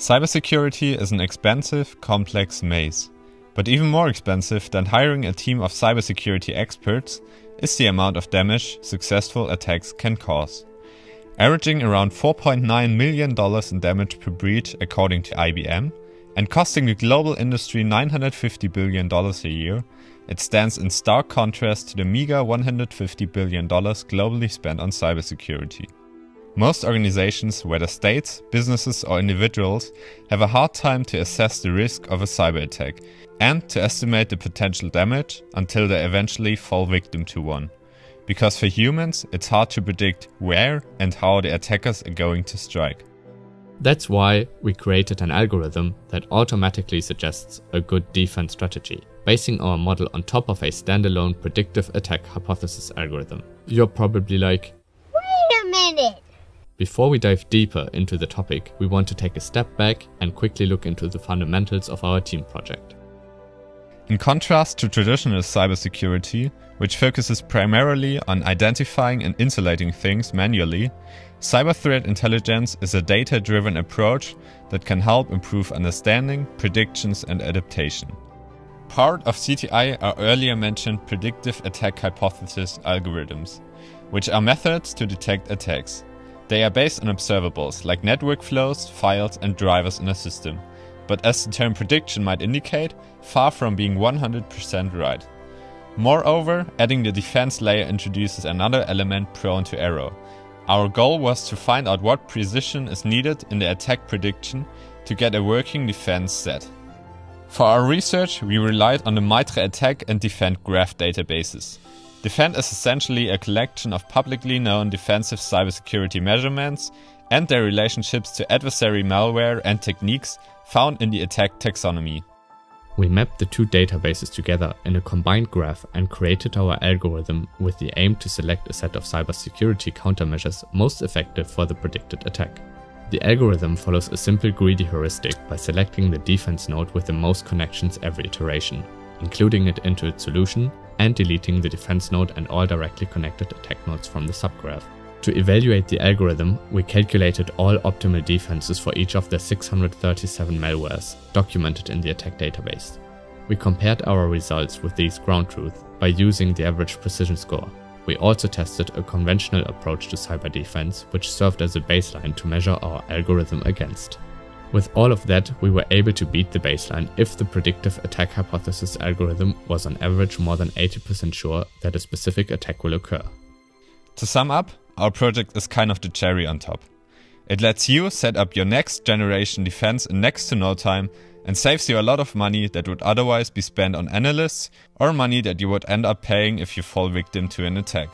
Cybersecurity is an expensive, complex maze. But even more expensive than hiring a team of cybersecurity experts is the amount of damage successful attacks can cause. Averaging around $4.9 million in damage per breach according to IBM, and costing the global industry $950 billion a year, it stands in stark contrast to the meager $150 billion globally spent on cybersecurity. Most organizations, whether states, businesses or individuals, have a hard time to assess the risk of a cyber attack and to estimate the potential damage until they eventually fall victim to one. Because for humans, it's hard to predict where and how the attackers are going to strike. That's why we created an algorithm that automatically suggests a good defense strategy, basing our model on top of a standalone predictive attack hypothesis algorithm. You're probably like, wait a minute! Before we dive deeper into the topic, we want to take a step back and quickly look into the fundamentals of our team project. In contrast to traditional cybersecurity, which focuses primarily on identifying and insulating things manually, cyber threat intelligence is a data-driven approach that can help improve understanding, predictions and adaptation. Part of CTI are earlier mentioned predictive attack hypothesis algorithms, which are methods to detect attacks. They are based on observables like network flows, files and drivers in a system, but as the term prediction might indicate, far from being 100% right. Moreover, adding the defense layer introduces another element prone to error. Our goal was to find out what precision is needed in the attack prediction to get a working defense set. For our research, we relied on the MITRE ATT&CK and DEFEND graph databases. DEFEND is essentially a collection of publicly known defensive cybersecurity measurements and their relationships to adversary malware and techniques found in the attack taxonomy. We mapped the two databases together in a combined graph and created our algorithm with the aim to select a set of cybersecurity countermeasures most effective for the predicted attack. The algorithm follows a simple greedy heuristic by selecting the defense node with the most connections every iteration, including it into its solution, and deleting the defense node and all directly connected attack nodes from the subgraph. To evaluate the algorithm, we calculated all optimal defenses for each of the 637 malwares documented in the attack database. We compared our results with these ground truth by using the average precision score. We also tested a conventional approach to cyber defense, which served as a baseline to measure our algorithm against. With all of that, we were able to beat the baseline if the predictive attack hypothesis algorithm was on average more than 80% sure that a specific attack will occur. To sum up, our project is kind of the cherry on top. It lets you set up your next generation defense in next to no time and saves you a lot of money that would otherwise be spent on analysts or money that you would end up paying if you fall victim to an attack.